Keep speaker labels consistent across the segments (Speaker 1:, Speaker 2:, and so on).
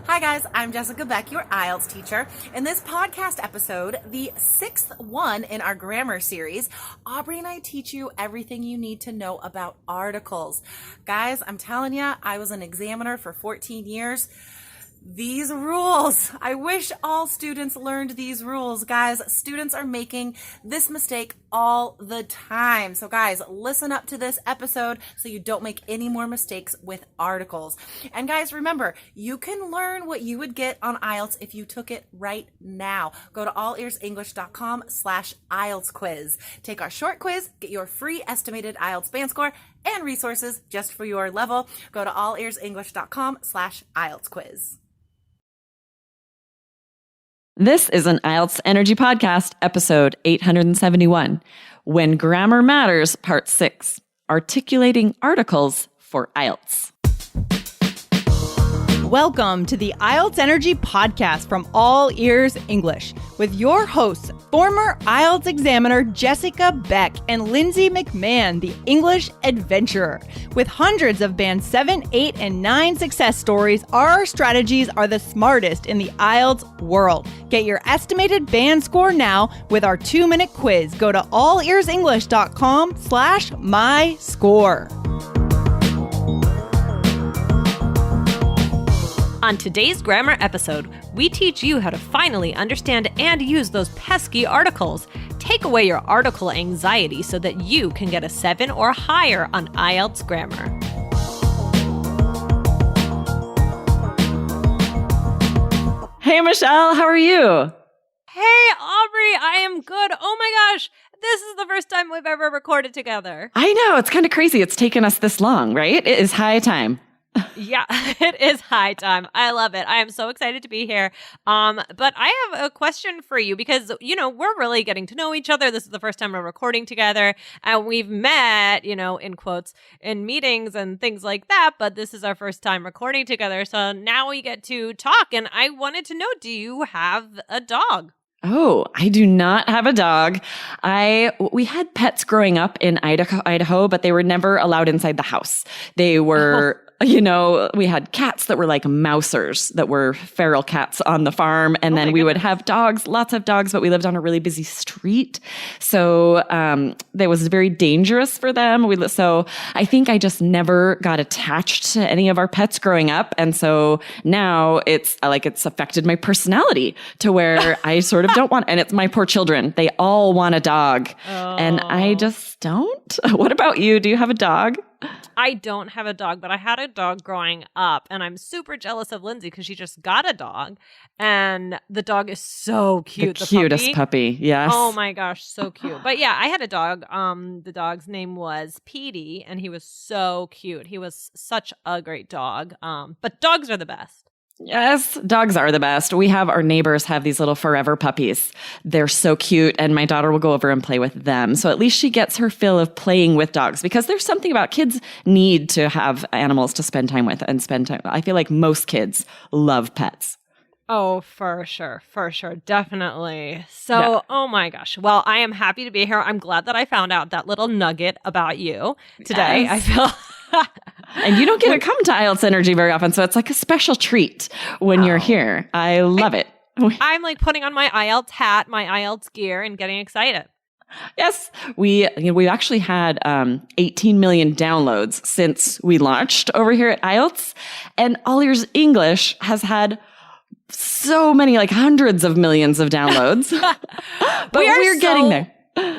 Speaker 1: Hi guys, I'm Jessica Beck, your IELTS teacher. In this podcast episode, the sixth one in our grammar series, Aubrey and I teach you everything you need to know about articles. Guys, I'm telling you, I was an examiner for 14 years. These rules, I wish all students learned these rules. Guys, students are making this mistake all the time. So guys, listen up to this episode so you don't make any more mistakes with articles. And guys, remember, you can learn what you would get on IELTS if you took it right now. Go to allearsenglish.com/IELTS quiz. Take our short quiz, get your free estimated IELTS band score and resources just for your level. Go to allearsenglish.com/IELTS quiz.
Speaker 2: This is an IELTS Energy Podcast, episode 871, When Grammar Matters, Part 6, Articulating Articles for IELTS.
Speaker 3: Welcome to the IELTS Energy Podcast from All Ears English with your hosts, former IELTS examiner Jessica Beck and Lindsay McMahon, the English adventurer. With hundreds of Band 7, 8, and 9 success stories, our strategies are the smartest in the IELTS world. Get your estimated band score now with our 2-minute quiz. Go to allearsenglish.com/myscore.
Speaker 4: On today's grammar episode, we teach you how to finally understand and use those pesky articles. Take away your article anxiety so that you can get a 7 or higher on IELTS grammar.
Speaker 2: Hey, Michelle, how are you?
Speaker 4: Hey, Aubrey, I am good. Oh my gosh, this is the first time we've ever recorded together.
Speaker 2: I know, it's kind of crazy. It's taken us this long, right? It is high time.
Speaker 4: Yeah, it is high time. I love it. I am so excited to be here. But I have a question for you because, we're really getting to know each other. This is the first time we're recording together and we've met, in quotes, in meetings and things like that. But this is our first time recording together. So now we get to talk. And I wanted to know, do you have a dog?
Speaker 2: Oh, I do not have a dog. We had pets growing up in Idaho, but they were never allowed inside the house. They were... we had cats that were like mousers that were feral cats on the farm. And then we would have dogs, lots of dogs, but we lived on a really busy street. So that was very dangerous for them. So I think I just never got attached to any of our pets growing up. And so now it's affected my personality to where I sort of don't want, and it's my poor children. They all want a dog. Oh. And I just don't. What about you? Do you have a dog?
Speaker 4: I don't have a dog, but I had a dog growing up, and I'm super jealous of Lindsay because she just got a dog, and the dog is so cute.
Speaker 2: The cutest puppy, yes.
Speaker 4: Oh my gosh, so cute. But yeah, I had a dog. The dog's name was Petey, and he was so cute. He was such a great dog. But dogs are the best.
Speaker 2: Yes, dogs are the best. Our neighbors have these little forever puppies. They're so cute, and my daughter will go over and play with them. So at least she gets her fill of playing with dogs because there's something about kids need to have animals to spend time with and spend time. I feel like most kids love pets.
Speaker 4: Oh, for sure. Definitely. So, yeah. Oh my gosh. Well, I am happy to be here. I'm glad that I found out that little nugget about you today. Yes. I feel...
Speaker 2: And you don't get to come to IELTS Energy very often, so it's like a special treat when you're here. I love it.
Speaker 4: I'm like putting on my IELTS hat, my IELTS gear, and getting excited.
Speaker 2: Yes, we actually had 18 million downloads since we launched over here at IELTS, and All Ears English has had so many, like hundreds of millions of downloads. But we're getting there.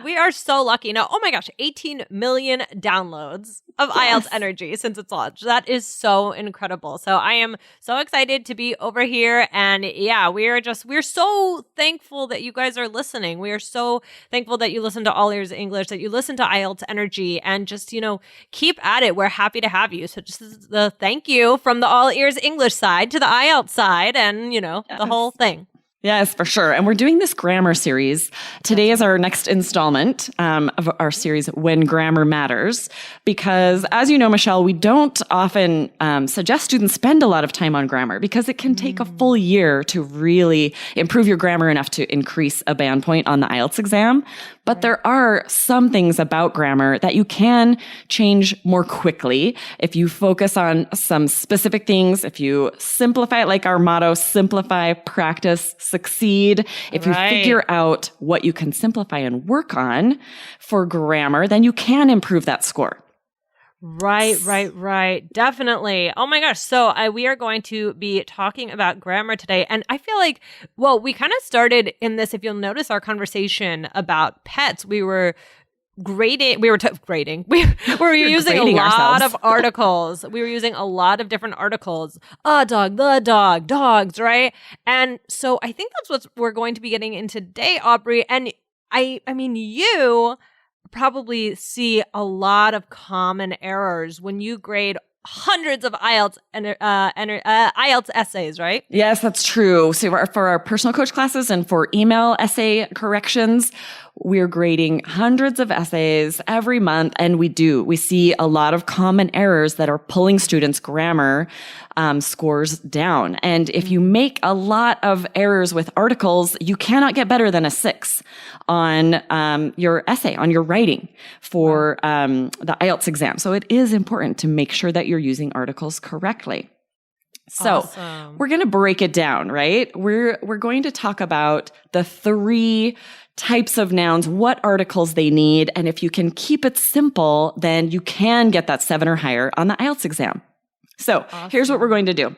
Speaker 4: We are so lucky. Now, oh my gosh, 18 million downloads of IELTS Energy since its launch. That is so incredible. So I am so excited to be over here. And yeah, we're so thankful that you guys are listening. We are so thankful that you listen to All Ears English, that you listen to IELTS Energy, and just, keep at it. We're happy to have you. So just the thank you from the All Ears English side to the IELTS side and, the whole thing.
Speaker 2: Yes, for sure. And we're doing this grammar series. Today is our next installment of our series, When Grammar Matters, because as you know, Michelle, we don't often suggest students spend a lot of time on grammar because it can take a full year to really improve your grammar enough to increase a band point on the IELTS exam. But there are some things about grammar that you can change more quickly if you focus on some specific things, if you simplify it, like our motto, simplify, practice, succeed. If you figure out what you can simplify and work on for grammar, then you can improve that score.
Speaker 4: Right. Definitely. Oh my gosh. So we are going to be talking about grammar today. And I feel like, well, we kind of started in this, if you'll notice our conversation about pets, we were grading. We were using a lot of articles. We were using a lot of different articles. A dog, the dog, dogs, right? And so I think that's what we're going to be getting into today, Aubrey. And I mean, you probably see a lot of common errors when you grade hundreds of IELTS IELTS essays, right?
Speaker 2: Yes, that's true. So for our personal coach classes and for email essay corrections, we're grading hundreds of essays every month, and we see a lot of common errors that are pulling students' grammar scores down. And if you make a lot of errors with articles, you cannot get better than a 6 on your essay, on your writing for the IELTS exam. So it is important to make sure that you're using articles correctly. So we're going to break it down, right? We're going to talk about the 3 types of nouns, what articles they need. And if you can keep it simple, then you can get that 7 or higher on the IELTS exam. So here's what we're going to do.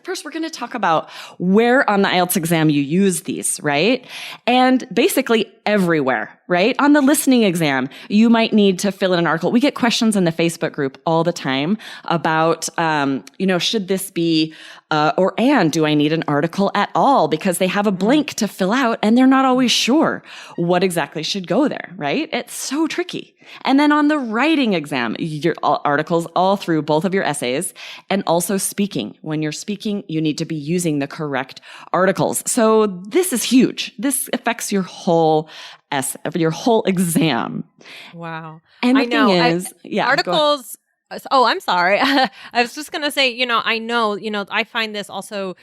Speaker 2: First, we're going to talk about where on the IELTS exam you use these, right? And basically everywhere, right? On the listening exam, you might need to fill in an article. We get questions in the Facebook group all the time about, should this be, and do I need an article at all? Because they have a blank to fill out and they're not always sure what exactly should go there, right? It's so tricky. And then on the writing exam, your articles all through both of your essays, and also speaking. When you're speaking, you need to be using the correct articles. So this is huge. This affects your whole exam.
Speaker 4: Wow.
Speaker 2: And
Speaker 4: I know.
Speaker 2: Articles.
Speaker 4: Oh, I'm sorry. I was just going to say, I find this also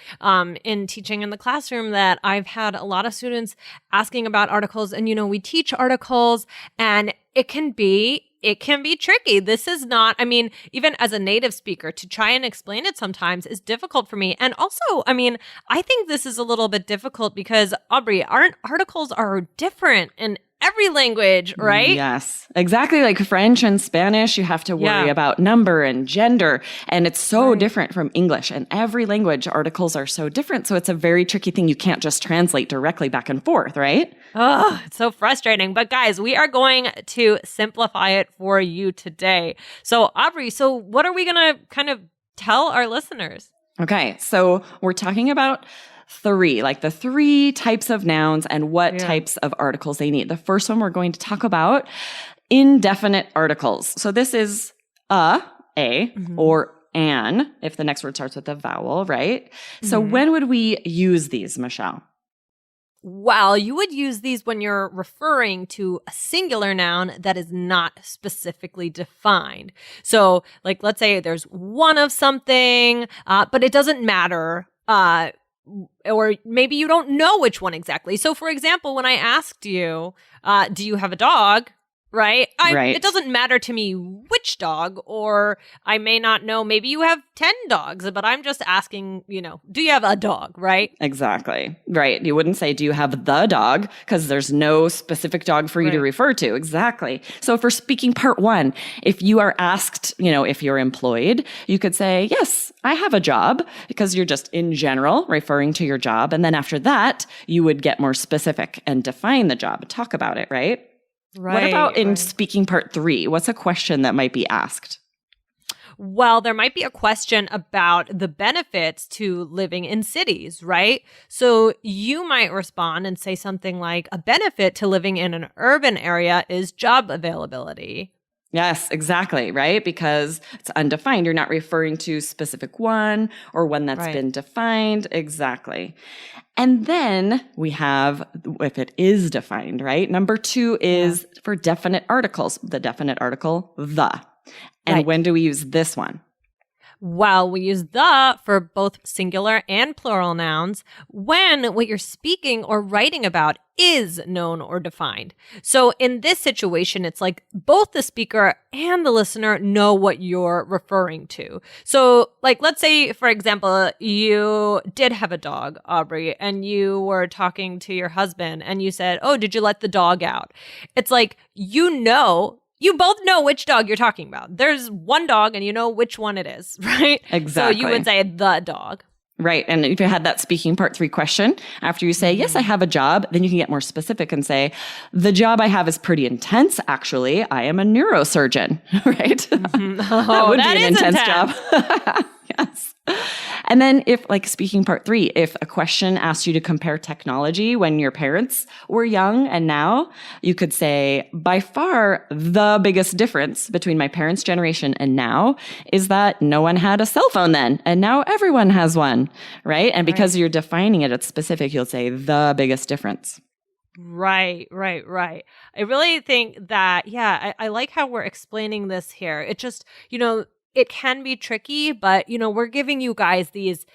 Speaker 4: in teaching in the classroom that I've had a lot of students asking about articles, and, we teach articles, and it can be tricky. This is not, even as a native speaker, to try and explain it sometimes is difficult for me. And also, I think this is a little bit difficult because, Aubrey, articles are different in every language, right?
Speaker 2: Yes, exactly. Like French and Spanish, you have to worry about number and gender. And it's so different from English. And every language, articles are so different. So it's a very tricky thing. You can't just translate directly back and forth, right?
Speaker 4: Oh, it's so frustrating. But guys, we are going to simplify it for you today. So Aubrey, what are we going to kind of tell our listeners?
Speaker 2: Okay, so we're talking about 3, like the 3 types of nouns and what types of articles they need. The first one we're going to talk about, indefinite articles. So this is or an, if the next word starts with a vowel, right? So when would we use these, Michelle?
Speaker 4: Well, you would use these when you're referring to a singular noun that is not specifically defined. So, like, let's say there's one of something, but it doesn't matter. Or maybe you don't know which one exactly. So, for example, when I asked you, do you have a dog? Right? It doesn't matter to me which dog, or I may not know, maybe you have 10 dogs, but I'm just asking, do you have a dog, right?
Speaker 2: Exactly. Right. You wouldn't say, do you have the dog? Because there's no specific dog for you to refer to. Exactly. So for speaking part 1, if you are asked, if you're employed, you could say, yes, I have a job, because you're just in general referring to your job. And then after that, you would get more specific and define the job and talk about it, right? What about in speaking part 3? What's a question that might be asked?
Speaker 4: Well, there might be a question about the benefits to living in cities, right? So you might respond and say something like, a benefit to living in an urban area is job availability.
Speaker 2: Yes, exactly, right? Because it's undefined. You're not referring to a specific one or one that's
Speaker 4: Right.
Speaker 2: been defined. Exactly. And then we have, if it is defined, right? Number 2 is for definite articles, the definite article, the. And
Speaker 4: Right.
Speaker 2: when do we use this one?
Speaker 4: Well, we use the for both singular and plural nouns when what you're speaking or writing about is known or defined. So in this situation, it's like both the speaker and the listener know what you're referring to. So like, let's say, for example, you did have a dog, Aubrey, and you were talking to your husband and you said, "Oh, did you let the dog out?" It's like, you both know which dog you're talking about. There's one dog and you know which one it is, right?
Speaker 2: Exactly.
Speaker 4: So you would say the dog.
Speaker 2: Right. And if you had that speaking part 3 question, after you say, yes, I have a job, then you can get more specific and say, the job I have is pretty intense. Actually, I am a neurosurgeon, right? That would be an intense job. Yes. And then if like speaking part 3, if a question asked you to compare technology when your parents were young and now, you could say, by far the biggest difference between my parents' generation and now is that no one had a cell phone then, and now everyone has one, right? And because you're defining it, it's specific, you'll say the biggest difference.
Speaker 4: Right. I really think that, I like how we're explaining this here. It just, it can be tricky, but, we're giving you guys these,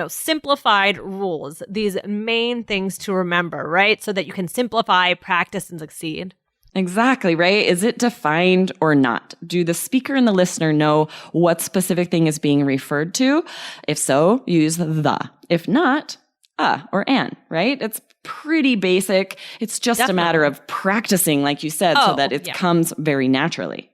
Speaker 4: simplified rules, these main things to remember, right? So that you can simplify, practice, and succeed.
Speaker 2: Exactly, right? Is it defined or not? Do the speaker and the listener know what specific thing is being referred to? If so, use the. If not, or an, right? It's pretty basic. It's just a matter of practicing, like you said, so that it comes very naturally.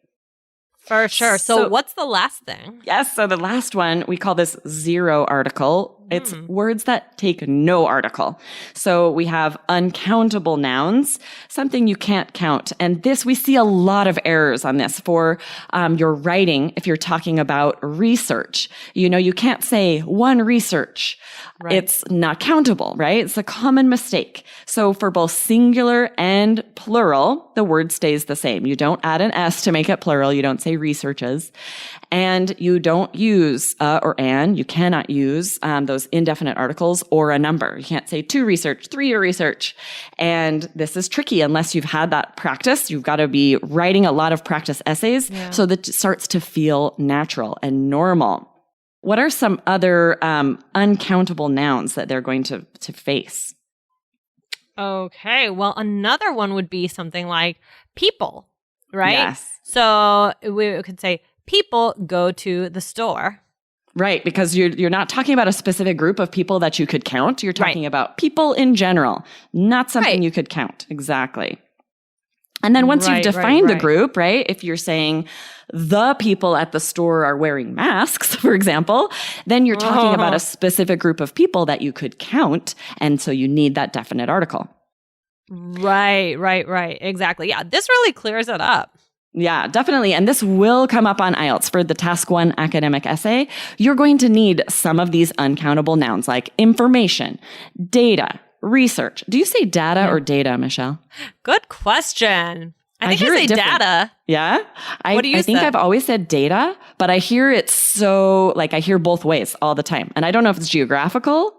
Speaker 4: For sure. So what's the last thing?
Speaker 2: Yes. So the last one, we call this zero article. It's words that take no article. So we have uncountable nouns, something you can't count. And this, we see a lot of errors on this for your writing. If you're talking about research, you can't say one research. Right. It's not countable, right? It's a common mistake. So for both singular and plural, the word stays the same. You don't add an S to make it plural. You don't say researches. And you don't use or an. You cannot use those indefinite articles or a number. You can't say 2 research, 3 research. And this is tricky unless you've had that practice. You've got to be writing a lot of practice essays so that it starts to feel natural and normal. What are some other uncountable nouns that they're going to face?
Speaker 4: Okay. Well, another one would be something like people, right?
Speaker 2: Yes.
Speaker 4: So we could say people go to the store.
Speaker 2: Right, because you're not talking about a specific group of people that you could count. You're talking about people in general, not something you could count. Exactly. And then once you've defined the group, right, if you're saying the people at the store are wearing masks, for example, then you're talking about a specific group of people that you could count. And so you need that definite article.
Speaker 4: Right. Exactly. Yeah, this really clears it up.
Speaker 2: Yeah, definitely. And this will come up on IELTS for the Task 1 academic essay. You're going to need some of these uncountable nouns like information, data, research. Do you say data or data, Michelle?
Speaker 4: Good question. I think I say data.
Speaker 2: Yeah?
Speaker 4: What do you
Speaker 2: I think
Speaker 4: say?
Speaker 2: I've always said data, but I hear it I hear both ways all the time. And I don't know if it's geographical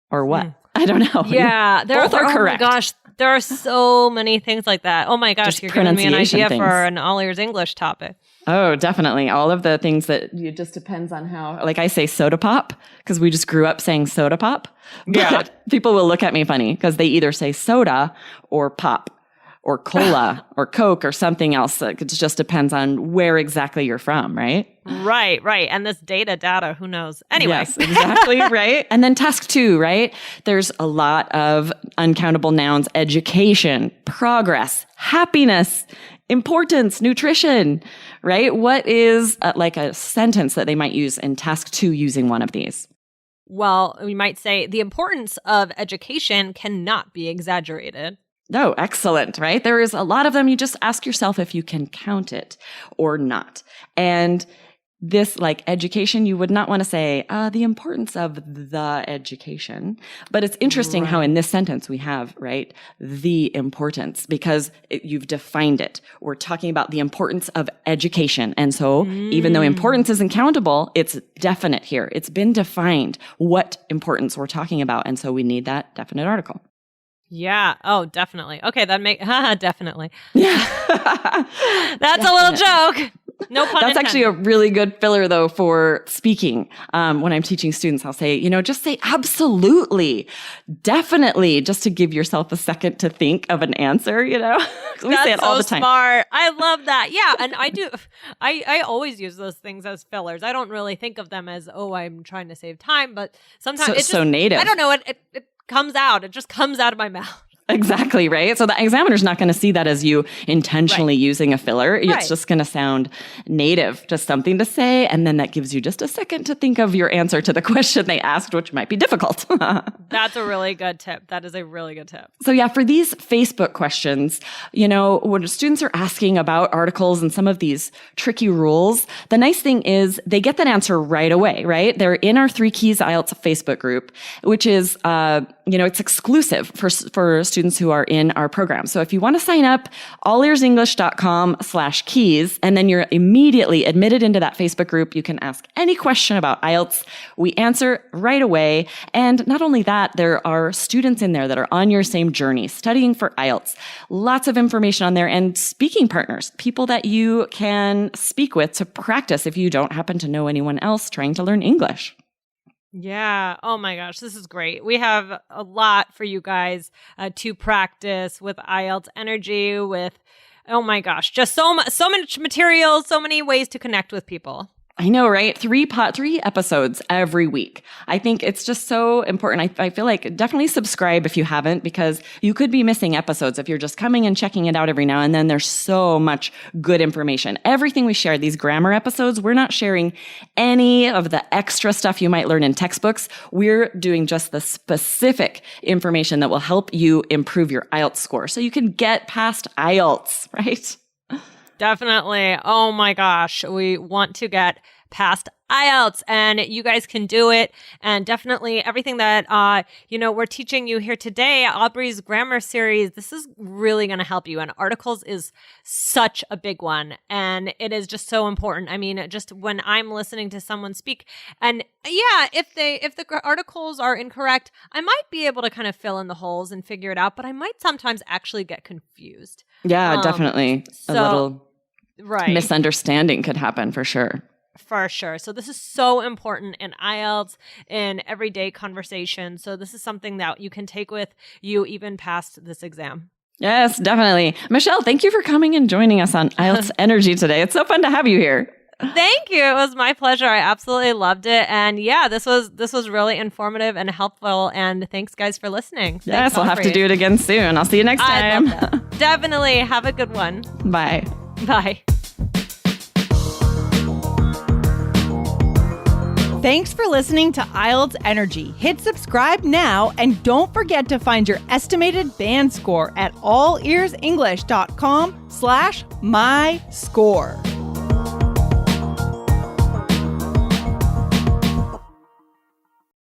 Speaker 2: or what. I don't know.
Speaker 4: Yeah.
Speaker 2: Both are correct.
Speaker 4: Oh my gosh. There are so many things like that. Oh my gosh.
Speaker 2: Just
Speaker 4: you're giving me an idea
Speaker 2: things.
Speaker 4: for an all ears English topic.
Speaker 2: Oh, definitely. All of the things that it just depends on how, like I say soda pop, because we just grew up saying soda pop. But people will look at me funny because they either say soda or pop or cola or Coke or something else. It just depends on where exactly you're from, right?
Speaker 4: Right. And this data, who knows? Anyway.
Speaker 2: Yes, exactly, right? And then task 2, right? There's a lot of uncountable nouns: education, progress, happiness, importance, nutrition, right? What is like a sentence that they might use in task 2 using one of these?
Speaker 4: Well, we might say the importance of education cannot be exaggerated.
Speaker 2: Oh, excellent, right? There is a lot of them. You just ask yourself if you can count it or not. And this like education, you would not want to say the importance of the education. But it's interesting how in this sentence we have, right, the importance, because you've defined it. We're talking about the importance of education. And so even though importance isn't countable, it's definite here. It's been defined what importance we're talking about. And so we need that definite article.
Speaker 4: Yeah. Oh, definitely. Okay. That make definitely.
Speaker 2: Yeah.
Speaker 4: That's a little joke. No pun
Speaker 2: That's
Speaker 4: intended.
Speaker 2: actually a really good filler, though, for speaking. When I'm teaching students, I'll say, just say absolutely, definitely, just to give yourself a second to think of an answer, we say it all the time.
Speaker 4: Smart. I love that. Yeah. And I do. I always use those things as fillers. I don't really think of them as, I'm trying to save time, but sometimes it's
Speaker 2: so native.
Speaker 4: I don't know. It comes out. It just comes out of my mouth.
Speaker 2: Exactly, right? So the examiner's not going to see that as you intentionally using a filler. It's just going to sound native, just something to say. And then that gives you just a second to think of your answer to the question they asked, which might be difficult.
Speaker 4: That's a really good tip. That is a really good tip.
Speaker 2: So yeah, for these Facebook questions, when students are asking about articles and some of these tricky rules, the nice thing is they get that answer right away, right? They're in our 3 Keys IELTS Facebook group, which is, it's exclusive for students who are in our program. So if you want to sign up, allearsenglish.com/keys, and then you're immediately admitted into that Facebook group. You can ask any question about IELTS. We answer right away. And not only that, there are students in there that are on your same journey, studying for IELTS. Lots of information on there, and speaking partners, people that you can speak with to practice if you don't happen to know anyone else trying to learn English.
Speaker 4: Yeah. Oh my gosh. This is great. We have a lot for you guys to practice with IELTS Energy, with, oh my gosh, just so much material, so many ways to connect with people.
Speaker 2: I know, right? 3 episodes every week. I think it's just so important. I feel like definitely subscribe if you haven't, because you could be missing episodes if you're just coming and checking it out every now and then. There's so much good information. Everything we share, these grammar episodes, we're not sharing any of the extra stuff you might learn in textbooks. We're doing just the specific information that will help you improve your IELTS score so you can get past IELTS, right?
Speaker 4: Definitely. Oh my gosh. We want to get past IELTS, and you guys can do it. And definitely everything that, we're teaching you here today, Aubrey's grammar series, this is really going to help you. And articles is such a big one. And it is just so important. I mean, just when I'm listening to someone speak, and yeah, if the articles are incorrect, I might be able to kind of fill in the holes and figure it out, but I might sometimes actually get confused.
Speaker 2: Yeah, definitely. A little misunderstanding could happen for sure.
Speaker 4: For sure. So this is so important in IELTS, in everyday conversation. So this is something that you can take with you even past this exam.
Speaker 2: Yes, definitely. Michelle, thank you for coming and joining us on IELTS Energy today. It's so fun to have you here.
Speaker 4: Thank you. It was my pleasure. I absolutely loved it. And yeah, this was really informative and helpful. And thanks guys for listening.
Speaker 2: Yes, we'll have to do it again soon. I'll see you next time.
Speaker 4: Definitely. Have a good one.
Speaker 2: Bye.
Speaker 4: Bye.
Speaker 3: Thanks for listening to IELTS Energy. Hit subscribe now, and don't forget to find your estimated band score at allearsenglish.com/myscore.